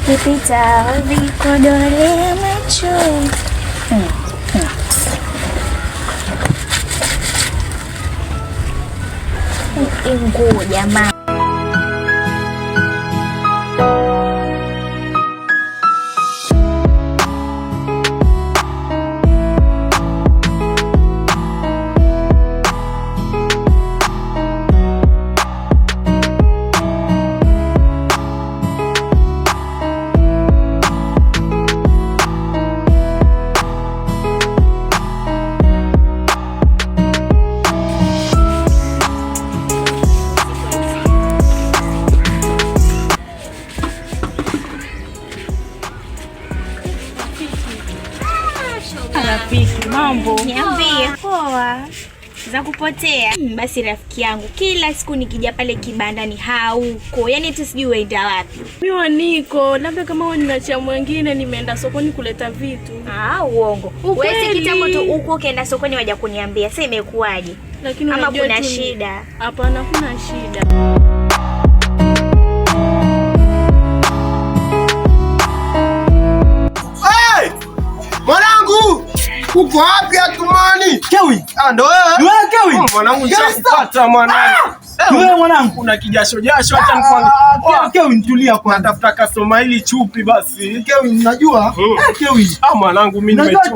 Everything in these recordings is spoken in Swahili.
ukipita vikodole macho. Nguo jamaa. Rafiki, mambo? Niambie. Poa. Za kupotea. Basi rafiki yangu, kila siku nikija pale kibandani hauko. Yaani hata sijui uenda wapi. Mimi niko, labda kama wewe ninacha mwingine nimeenda sokoni kuleta vitu. Uongo. Wewe si kitambo tu uko ukaenda sokoni waje kuniambia. Sasa imekuaje? Lakini ama kuna shida? Hapana, kuna shida. Mwanangu! Uko wapi atumani? Kewi. Ndo wewe? Ni wewe Kewi? Mwanangu nishakupata mwanangu. Ni wewe mwanangu? Kuna kijasho acha nikwambie. Kewi nitulia kwa. Natafuta customer ili chupi basi. Kewi ninajua. Kewi. Mwanangu mimi nimechoka.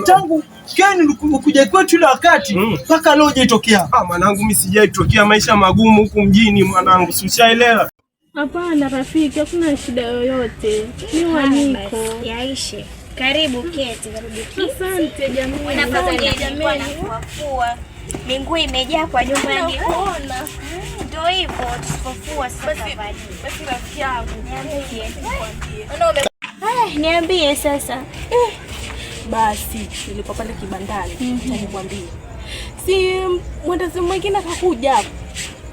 Tangu Kewi nilikuja kwetu ile wakati mpaka leo hujaitokea. Mwanangu mimi sijaitokea, maisha magumu huku mjini mwanangu, si ushaelewa? Hapana rafiki, hakuna shida yoyote. Mimi niko. Yaishi. Karibu keti, karibu keti. Asante jamii. Unapata jamii kuafua. Minguu imejaa kwa nyumba yangu. Ndio hivyo, tusifufua sasa badi. Basi rafiki yangu, niambie. Niambie sasa. Basi nilipo pale kibandani, nikwambie. Si mwendazi mwingine akakuja hapo.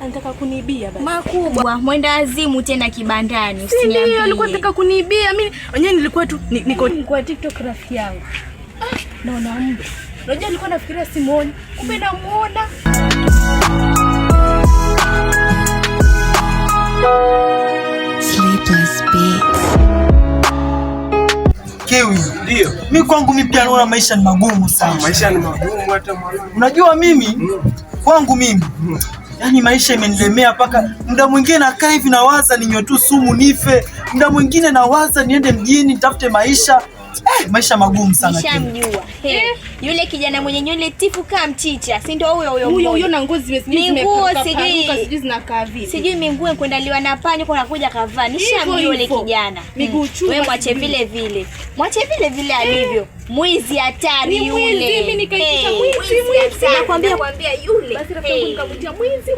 Anataka kunibia basi. Makubwa, mwenda azimu tena kibandani, usiniambie. Ndio, alikuwa anataka kunibia. Mimi wenyewe nilikuwa tu niko kwa TikTok rafiki yangu. Naona mbe. Unajua nilikuwa nafikiria simuoni. Kumbe namuona. Sleepless Beats. Kewi, ndio. Mimi kwangu mimi pia naona maisha ni magumu sana. Maisha ni magumu hata mwanangu. Unajua mimi kwangu mimi yaani maisha imenilemea paka muda mwingine nakaa hivi nawaza ninywe tu sumu nife. Muda mwingine nawaza niende mjini nitafute maisha. Maisha magumu sana. Nishamjua. Yule kijana mwenye nywele tifu kama mchicha, si ndio huyo na ngozi zimekauka sijui zinakaa vipi. Sijui mingue kwendaliwa na panya kwa nakuja kavaa. Nishamjua yule kijana. Miguu chuma. Wewe mwache vile vile. Mwache vile vile alivyo. Mwizi hatari yule. Mimi nikaitisha mwizi. Nakwambia yule. Basi rafiki nikamtia mwizi.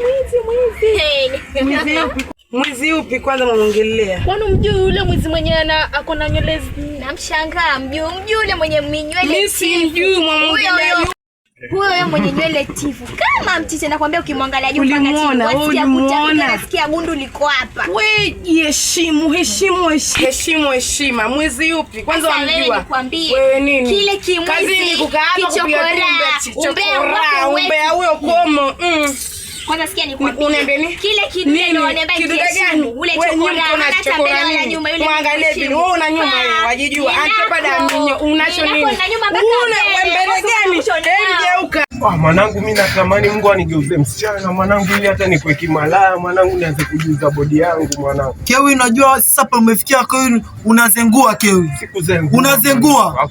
Mwizi upi kwanza mwaongelea? Kwani mjui yule mwizi mwenye ako na nywele? Namshangaa mjui yule mwenye minywele. Mimi simjui mwaongelea. Huyo mwenye nywele tifu kama mchicha, nakwambia ukimwangalia juu mpaka chini nasikia gundu liko hapa. Wewe heshimu heshima. Mwizi upi kwanza wamjua? Wewe nini? Kile kimwizi kazini kukaa hapa kupiga umbea huyo komo. Kwanza sikia nikwambie. Unaambia kile kidude wanaambia gani? Ule chokora hata mbele wala nyuma yule. Muangalie vile wewe una nyuma wewe wajijua. Hata baada minyo unacho nini? Una mbele gani? Geuka. Mwanangu mimi natamani Mungu anigeuze msichana mwanangu, ili hata nikwe kimalaya mwanangu, nianze kujuza body yangu mwanangu. Kewi, unajua sasa pa umefikia Kewi, unazengua Kewi. Sikuzengua. Unazengua.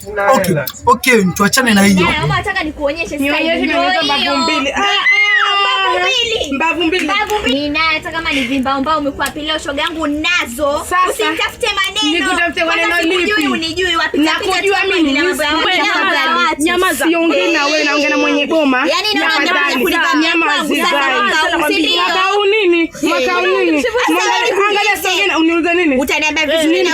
Okay, tuachane na hiyo. Mama nataka nikuonyeshe sasa. Nionyeshe mbavu mbili. Mbavu mbili. Nina hata kama ni vimbaombao umekuwa pileo shoga yangu nazo. Usitafute maneno. Nikutafute maneno lipi? Unijui wapi? Nakujua mimi. Nyamaza. Siongee na wewe, naongea na mwenye boma. Yaani nyamaza. Makao nini? Angalia songea uniulize nini? Utaniambia vitu nini?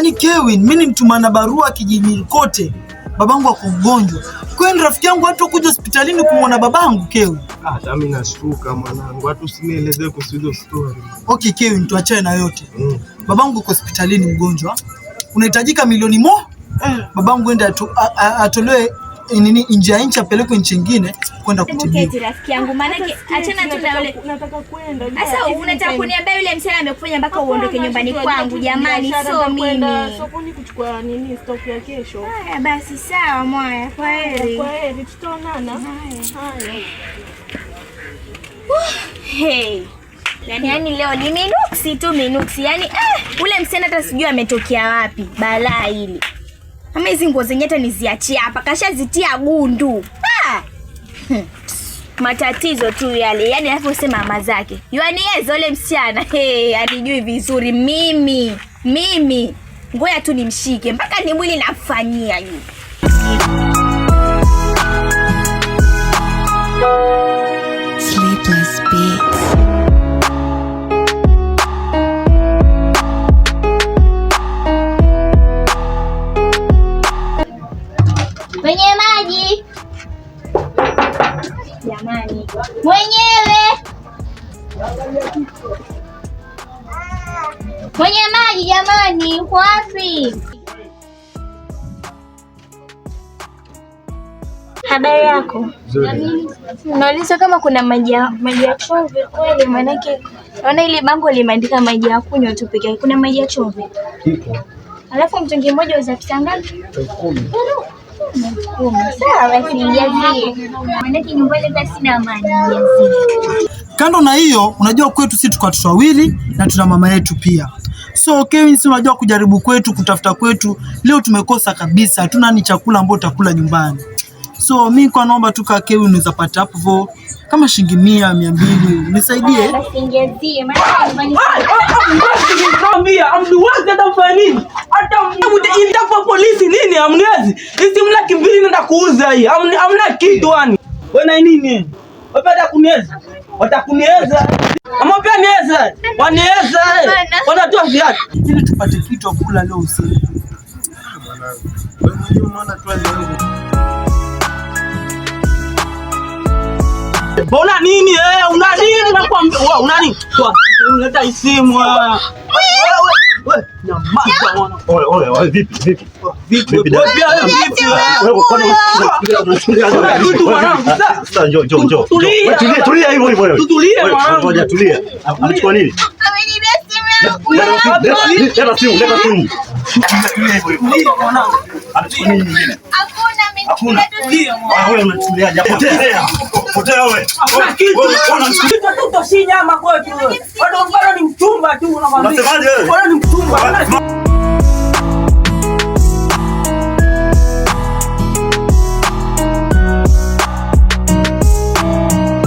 Yaani Kevin, mimi nilimtumana barua kijijini kote. Babangu ako mgonjwa. Kwani rafiki yangu hata kuja hospitalini kumwona babangu Kevin? Hata mimi nashtuka mwanangu. Watu usinielezee kuhusu hizo story. Okay Kevin, tuachane na yote. Babangu uko hospitalini mgonjwa. Unahitajika milioni moja. Babangu ende atolewe nje ya nchi apelekwe nchi nyingine kwenda kutibiwa. Mketi rafiki yangu, maana achana tu na yule. Nataka kwenda. Sasa unataka kuniambia yule msichana amekufanya mpaka uondoke nyumbani kwangu? Jamani, sio mimi. Sokoni kuchukua stock ya kesho. Haya basi sawa mwaya. Kwaheri. Kwaheri, tutaonana. Haya. Hey. Yaani leo ni minuksi. Yaani ule msichana hata sijui ametokea wapi. Balaa hili. Ama hizi nguo zenye hata niziachie hapa, kashazitia gundu. Matatizo tu yale. Yaani anavyosema mama zake. Yuanieza ule msichana. Anijui vizuri mimi. Ngoja tu nimshike mpaka ni mwili nafanyia hivi. Sleepless Beats. Mwenye maji. Jamani. Mwenyewe. Mwenye maji jamani, uko wapi? Habari yako? Nauliza kama kuna maji ya chumvi kweli, maanake naona ile bango limeandika maji ya kunywa tu pekee. Kuna maji ya chumvi? Alafu mtungi mmoja uza pesa ngapi? 10. Sawa basi nijazie. Maanake nyumbani basi sina maji, nijazie. Kando na hiyo, unajua kwetu sisi tuko watoto wawili na tuna mama yetu pia. So Kevin, si unajua kujaribu kwetu, kutafuta kwetu, leo tumekosa kabisa. Hatuna ni chakula ambacho tutakula nyumbani. So mimi kwa naomba tu kaka Kevin unaweza pata hapo kama shilingi 100, 200 nisaidie. Basi nijazie maana nyumbani. Nikwambia amniweze atafanya nini? Hata mtapo polisi nini amniwezi? Hizi mlaki 2 naenda kuuza hii. Amna kitu yani. Wewe nini? Wapata kuniweza? Watakuniweza. Ama pia niweza. Waniweza. Wanatoa viatu. Ili tupate kitu ya kula leo usiku. Mwanangu. Wewe mwenyewe unaona tu yangu. Bona nini una nini nakwambia wewe una nini? Unaleta simu wewe. Wewe nyamaza bwana. Ole vipi? Vipi wewe kwa nini unachukulia vitu mwanangu sasa? Njoo. Tulia hivyo. Tutulie mwanangu. Ngoja tulia. Anachukua nini? Amenibia simu yangu. Leta simu. Tulia hivyo mwanangu. Anachukua nini nyingine? Hakuna. Wewe unachukuliaje? Potea wewe. Wewe tutoshi nyama kwetu wewe. Bado ni mchumba tu unakwambia. Unasemaje wewe? Bado ni mchumba.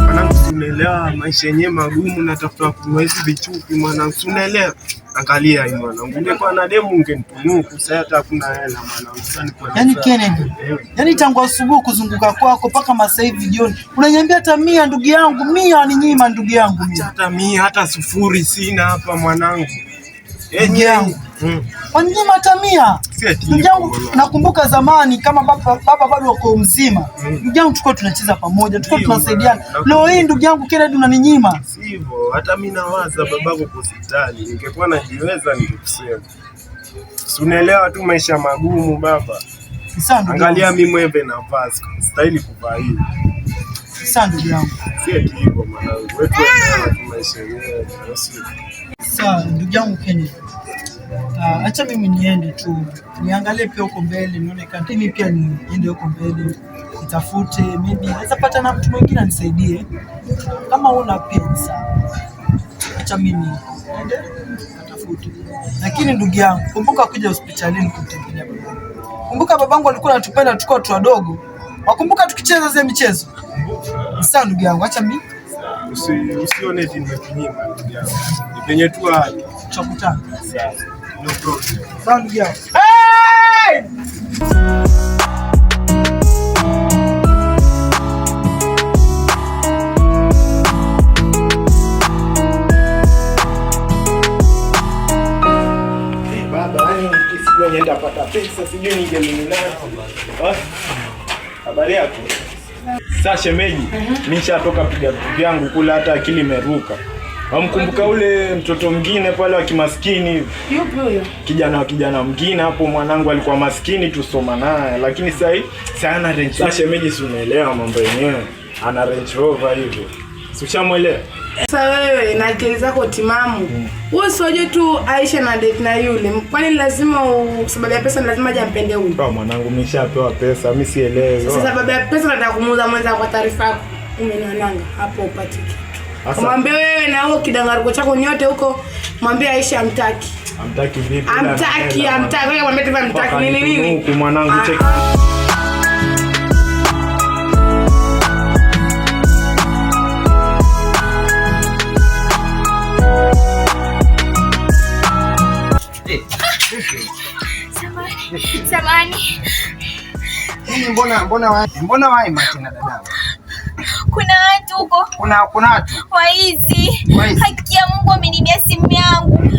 Mwanangu, unaelewa maisha yenyewe magumu, natafuta kununua hizi vichupi mwanangu, unaelewa? Angalia hii mwanangu, ungekuwa na demu ungenitunuku, sasa hata hakuna hela mwanangu. Yaani Kennedy, yaani tangu asubuhi kuzunguka kwako mpaka masaa hivi jioni, unaniambia hata 100 ndugu yangu, 100 ni nyima ndugu yangu mimi. Hata 100 hata 0 sina hapa mwanangu. Ndugu yangu. Wanyima hata 100. Ndugu yangu, nakumbuka zamani kama baba bado wako mzima. Ndugu yangu tulikuwa tunacheza pamoja, tulikuwa tunasaidiana. Leo hii ndugu yangu Kennedy unaninyima. Sivyo, hata mimi nawaza babako kwa hospitali. Ningekuwa najiweza ningekusema. Si unaelewa tu maisha magumu baba. Sasa angalia mimi mwembe na vazi. Stahili kuvaa hivi. Sasa ndugu yangu. Si hivyo mwanangu. Wetu wa maisha yenyewe. Sasa ndugu yangu Kennedy. Acha mimi niende tu. Niangalie pia huko mbele nione kama mimi pia niende huko mbele. Nitafute maybe naweza pata na mtu mwingine anisaidie. Kama una pia sawa. Acha mimi niende nitafute. Lakini ndugu yangu, kumbuka kuja hospitalini kutembelea babangu. Kumbuka babangu alikuwa anatupenda tukao tu wadogo. Wakumbuka tukicheza zile michezo. Sasa ndugu yangu, acha mimi usione eti nimekunyima ndugu yangu. Ni penye tu hali. Tutakutana. No problem. Sawa ndugu yangu. Baba, yani penye nitapata pesa, sijui ningelinunua. Habari yako? Sasa shemeji, nishatoka piga vitu vyangu kula, hata akili imeruka. Wamkumbuka ule mtoto mwingine pale wa kimaskini? Yupi huyo? Kijana mwingine hapo, mwanangu alikuwa maskini tusoma naye, lakini sasa ana Range. Sasa shemeji, si unaelewa mambo yenyewe. Ana Range Rover hivyo. Si ushamuelewa? Sasa wewe na akili zako timamu. Wewe usoje tu Aisha na date na yule. Kwani lazima sababu ya pesa lazima aje ampende huyu? Kwa mwanangu nimeshapewa pesa, mimi sielewi. Sasa sababu ya pesa nataka kumuuza mwenza kwa taarifa yako. Umenionanga hapo upate kitu. Mwambie wewe na huo kidangaruko chako nyote huko, mwambie Aisha amtaki. Amtaki vipi? Amtaki. Wewe mwambie tu amtaki nini? Huko mwanangu cheki. Samani. Mbona wapi Martina dada? Kuna watu huko. Kuna watu. Waizi. Haki ya Mungu amenibia simu yangu.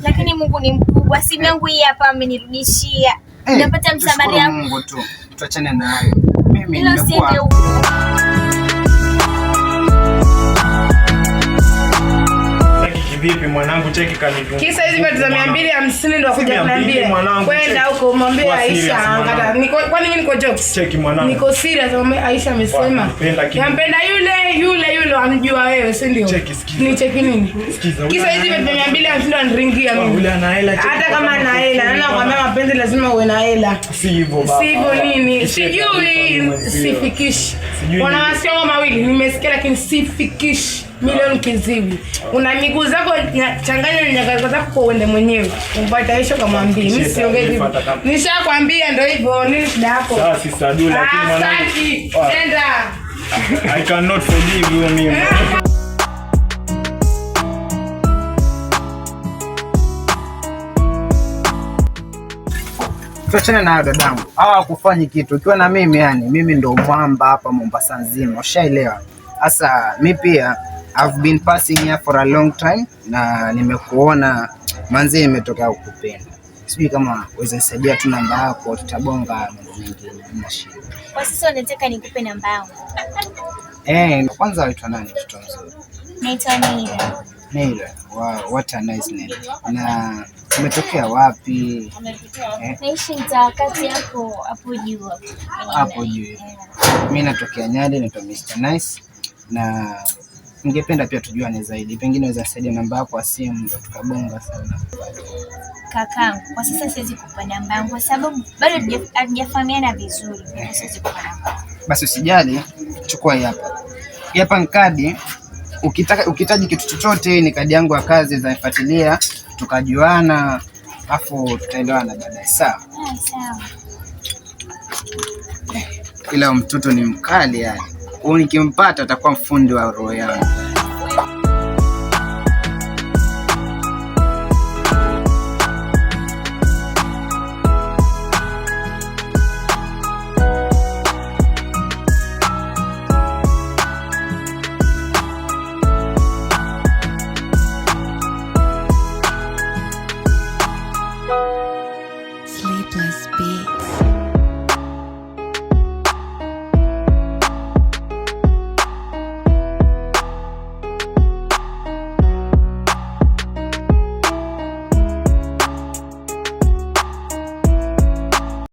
Lakini Mungu ni mkubwa. Simu yangu hii hapa amenirudishia. Napata msamaria yangu. Mungu tu. Tuachane na hayo. Mimi nimekuwa vipi mwanangu, cheki kanidunga. Kisa hizi vitu za 250 ndio kuja kuniambia. Kwenda huko mwambie Aisha angata. Kwani mimi niko jokes? Cheki mwanangu. Niko serious, mwambie Aisha amesema. Nampenda yule amjua wewe, si ndio? Cheki sikiza. Ni cheki nini? Sikiza. Kisa hizi vitu 250 ndio niringia mimi. Yule ana hela cheki. Hata kama ana hela, nakwambia mapenzi lazima uwe na hela. Si hivyo baba. Si hivyo nini? Sijui sifikishi. Kuna masio mawili nimesikia lakini sifikishi. Milioni kiziwi. Una miguu zako changanya nyakati zako kwa uende mwenyewe. Umpata Aisha kamwambie. Mimi siongei hivyo. Nishakwambia ndio hivyo. Nini shida yako? Sasa si Sadu lakini mwanangu. Nenda. I cannot forgive you mimi. tuachane na dadangu. Hawa kufanyi kitu. Ukiwa na mimi yani, mimi ndo mwamba hapa Mombasa nzima. Ushaelewa? Sasa mimi pia I've been passing here for a long time na nimekuona manzi imetokea kukupenda. Sijui kama uweza nisaidia tu namba yako, tutabonga mambo mengine. Hamna shida. Kwa sasa nataka nikupe namba yangu. Kwanza waitwa nani mtoto mzuri? Naitwa Neila. Neila. Wow, what a nice name. Na umetokea wapi? Naishi mtakati hapo juu. Hapo juu. Mimi natokea Nyali, naitwa Mr. Nice. Na ningependa pia tujuane zaidi. Pengine unaweza saidia namba yako ya simu ndio tukabonga sana. Kakangu, kwa sasa siwezi kukupa namba yangu kwa sababu bado hatujafahamiana vizuri. Siwezi kukupa namba. Basi usijali, chukua hii hapa. Hii hapa ni kadi. Ukihitaji kitu chochote ni kadi yangu ya kazi, zanifuatilia, tukajuana, afu tutaelewana baadaye. Sawa? Sawa. Ila mtoto ni mkali yani. Nikimpata atakuwa mfundi wa roho yangu.